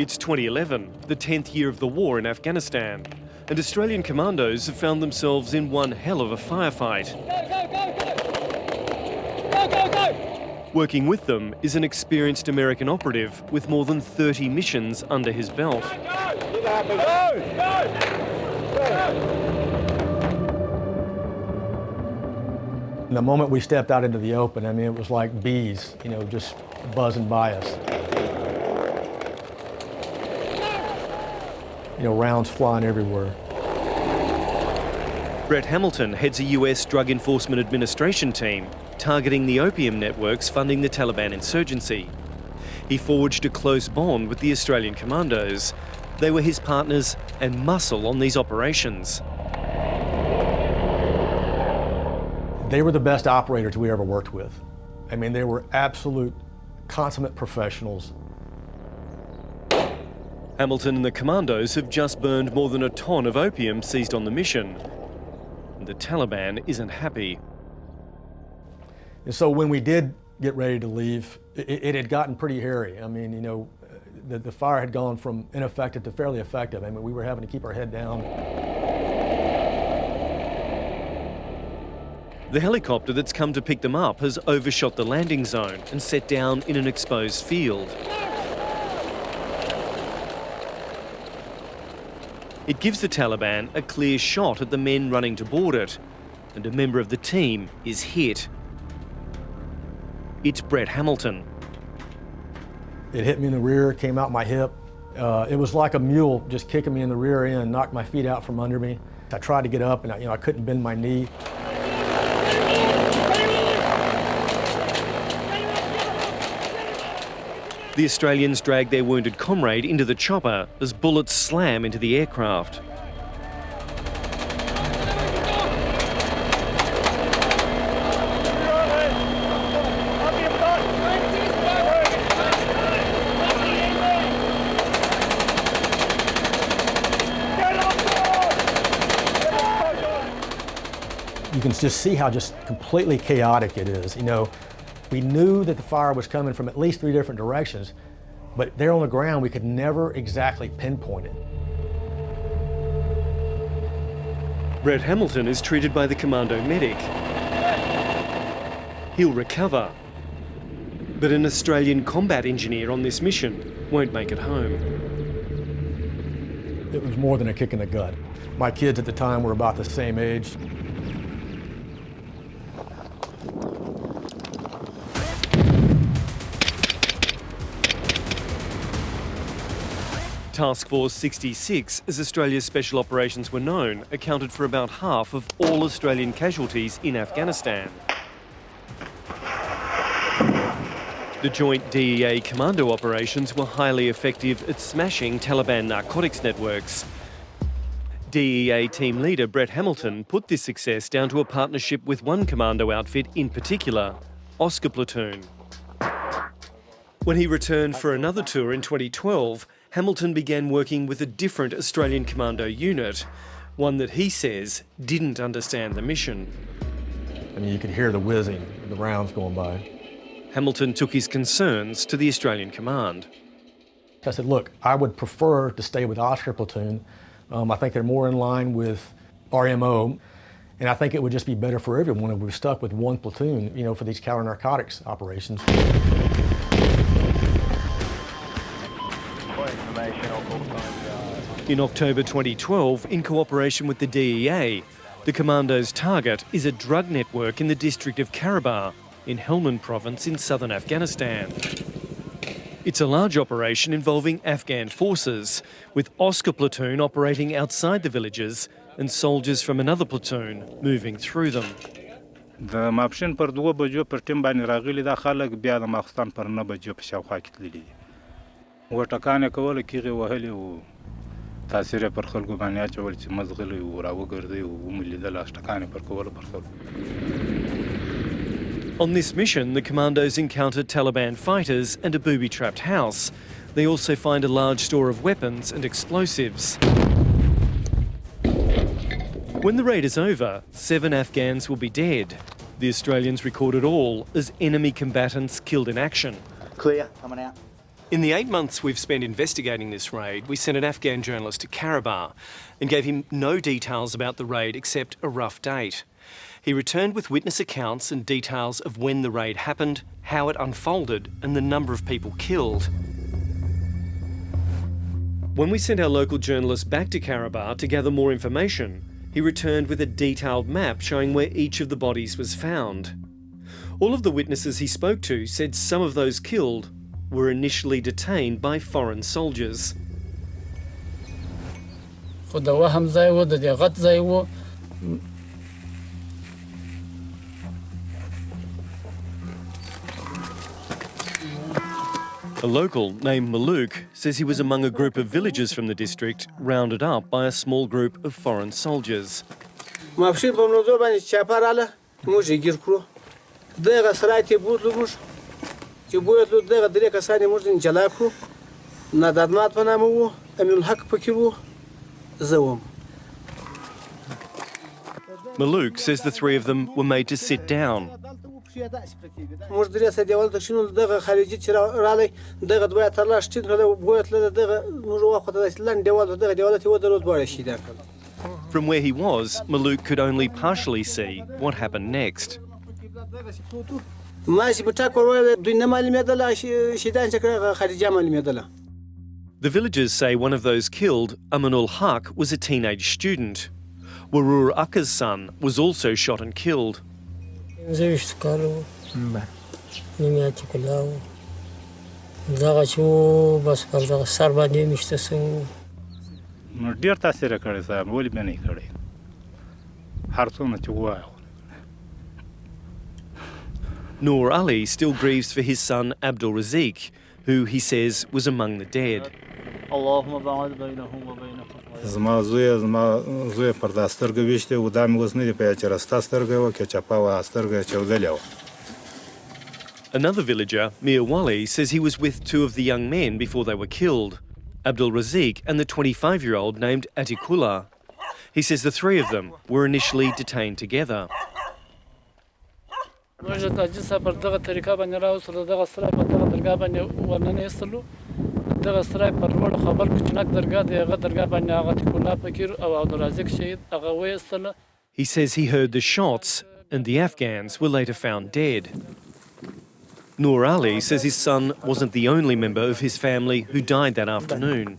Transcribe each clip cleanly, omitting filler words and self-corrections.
It's 2011, the 10th year of the war in Afghanistan, and Australian commandos have found themselves in one hell of a firefight. Go! Working with them is an experienced American operative with more than 30 missions under his belt. The moment we stepped out into the open, I mean, it was like bees, just buzzing by us. Rounds flying everywhere. Bret Hamilton heads a US Drug Enforcement Administration team targeting the opium networks funding the Taliban insurgency. He forged a close bond with the Australian commandos. They were his partners and muscle on these operations. They were the best operators we ever worked with. I mean, they were absolute consummate professionals. Hamilton and the commandos have just burned more than a ton of opium seized on the mission. And the Taliban isn't happy. And so when we did get ready to leave, it had gotten pretty hairy. I mean, the fire had gone from ineffective to fairly effective. I mean, we were having to keep our head down. The helicopter that's come to pick them up has overshot the landing zone and set down in an exposed field. It gives the Taliban a clear shot at the men running to board it, and a member of the team is hit. It's Bret Hamilton. It hit me in the rear, came out my hip. It was like a mule just kicking me in the rear end, knocked my feet out from under me. I tried to get up and I couldn't bend my knee. The Australians drag their wounded comrade into the chopper as bullets slam into the aircraft. You can just see how just completely chaotic it is. We knew that the fire was coming from at least 3 different directions, but there on the ground, we could never exactly pinpoint it. Bret Hamilton is treated by the commando medic. He'll recover, but an Australian combat engineer on this mission won't make it home. It was more than a kick in the gut. My kids at the time were about the same age. Task Force 66, as Australia's special operations were known, accounted for about half of all Australian casualties in Afghanistan. The joint DEA commando operations were highly effective at smashing Taliban narcotics networks. DEA team leader Bret Hamilton put this success down to a partnership with one commando outfit in particular, Oscar Platoon. When he returned for another tour in 2012, Hamilton began working with a different Australian commando unit, one that he says didn't understand the mission. I mean, you could hear the whizzing, the rounds going by. Hamilton took his concerns to the Australian command. I said, look, I would prefer to stay with Oscar Platoon. I think they're more in line with RMO, and I think it would just be better for everyone if we were stuck with one platoon, for these counter-narcotics operations. In October 2012, in cooperation with the DEA, the commando's target is a drug network in the district of Karabar, in Helmand province in southern Afghanistan. It's a large operation involving Afghan forces, with Oscar Platoon operating outside the villages and soldiers from another platoon moving through them. د ماپښین پر 2 بجو پر ټیم باندې راغلي دا خلک بیا د ماخستان پر 9 بجو په شاوخوا کې تللي دي. وټکانې کول کیږي وهلي او تاثیر پر خلکو باندې اچول چې مزغلي او راوګرځي او وملیدل اشټکانې پر کول پر خلکو. On this mission, the commandos encountered Taliban fighters and a booby-trapped house. They also find a large store of weapons and explosives. When the raid is over, 7 Afghans will be dead. The Australians recorded all as enemy combatants killed in action. Clear, coming out. In the 8 months we've spent investigating this raid, we sent an Afghan journalist to Karabar and gave him no details about the raid except a rough date. He returned with witness accounts and details of when the raid happened, how it unfolded and the number of people killed. When we sent our local journalist back to Karabar to gather more information, he returned with a detailed map showing where each of the bodies was found. All of the witnesses he spoke to said some of those killed were initially detained by foreign soldiers. A local named Maluk says he was among a group of villagers from the district rounded up by a small group of foreign soldiers. Maluk says the three of them were made to sit down. From where he was, Maluk could only partially see what happened next. The villagers say one of those killed, Amanul Haq, was a teenage student. Warur Akka's son was also shot and killed. Noor Ali still grieves for his son Abdul Razik, who he says was among the dead. Another villager, Mir Wali, says he was with two of the young men before they were killed, Abdul Razik and the 25-year-old named Atikullah. He says the three of them were initially detained together. He says he heard the shots and the Afghans were later found dead. Noor Ali says his son wasn't the only member of his family who died that afternoon.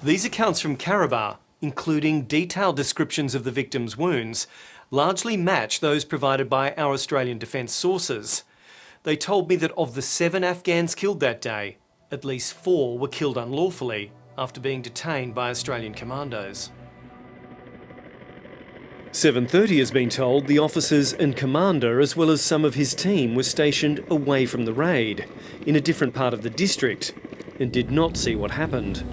These accounts from Karabar, including detailed descriptions of the victims' wounds, largely match those provided by our Australian Defence sources. They told me that of the 7 Afghans killed that day, at least 4 were killed unlawfully after being detained by Australian commandos. 730 has been told the officers and commander, as well as some of his team, were stationed away from the raid, in a different part of the district, and did not see what happened.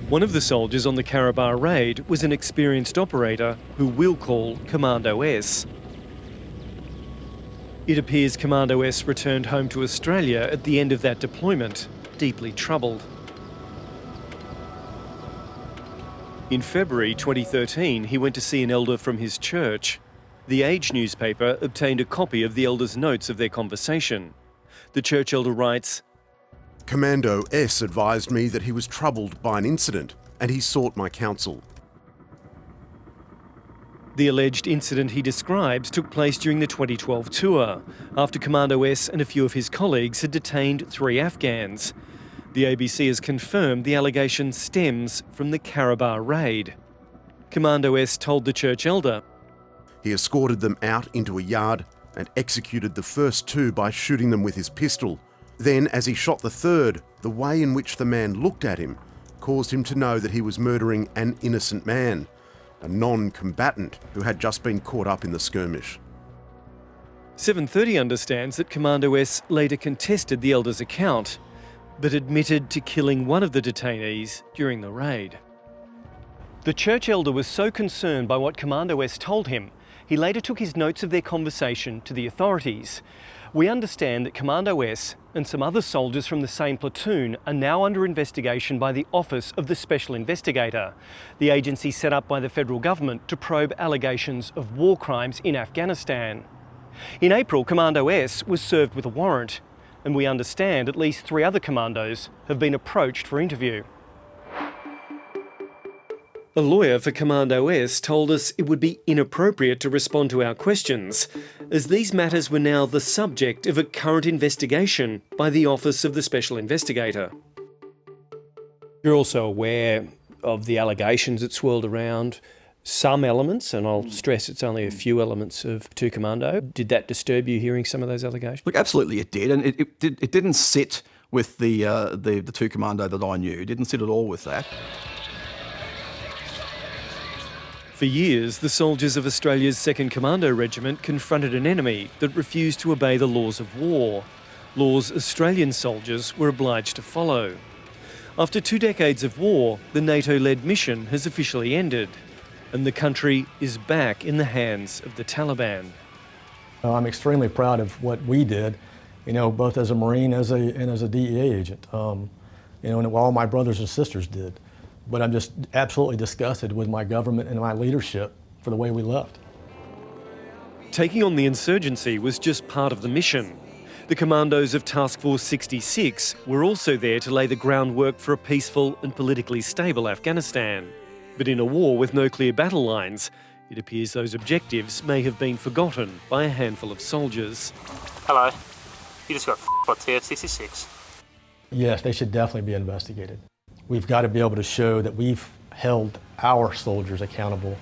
One of the soldiers on the Karabar raid was an experienced operator who we'll call Commando S. It appears Commando S returned home to Australia at the end of that deployment, deeply troubled. In February 2013, he went to see an elder from his church. The Age newspaper obtained a copy of the elder's notes of their conversation. The church elder writes, Commando S advised me that he was troubled by an incident and he sought my counsel. The alleged incident he describes took place during the 2012 tour, after Commando S and a few of his colleagues had detained 3 Afghans. The ABC has confirmed the allegation stems from the Karabar raid. Commando S told the church elder, he escorted them out into a yard and executed the first 2 by shooting them with his pistol. Then, as he shot the 3rd, the way in which the man looked at him caused him to know that he was murdering an innocent man, a non-combatant who had just been caught up in the skirmish. 730 understands that Commando S later contested the elder's account, but admitted to killing one of the detainees during the raid. The church elder was so concerned by what Commando S told him, he later took his notes of their conversation to the authorities. We understand that Commando S and some other soldiers from the same platoon are now under investigation by the Office of the Special Investigator, the agency set up by the federal government to probe allegations of war crimes in Afghanistan. In April, Commando S was served with a warrant, and we understand at least 3 other commandos have been approached for interview. A lawyer for Commando S told us it would be inappropriate to respond to our questions, as these matters were now the subject of a current investigation by the Office of the Special Investigator. You're also aware of the allegations that swirled around some elements, and I'll stress it's only a few elements of 2 Commando. Did that disturb you hearing some of those allegations? Look, absolutely it did, and it didn't sit with the 2 Commando that I knew. It didn't sit at all with that. For years, the soldiers of Australia's 2nd Commando Regiment confronted an enemy that refused to obey the laws of war, laws Australian soldiers were obliged to follow. After 2 decades of war, the NATO-led mission has officially ended, and the country is back in the hands of the Taliban. I'm extremely proud of what we did, both as a Marine and as a DEA agent, and what all my brothers and sisters did. But I'm just absolutely disgusted with my government and my leadership for the way we left. Taking on the insurgency was just part of the mission. The commandos of Task Force 66 were also there to lay the groundwork for a peaceful and politically stable Afghanistan. But in a war with no clear battle lines, it appears those objectives may have been forgotten by a handful of soldiers. Hello. You just got by TF-66. Yes, they should definitely be investigated. We've got to be able to show that we've held our soldiers accountable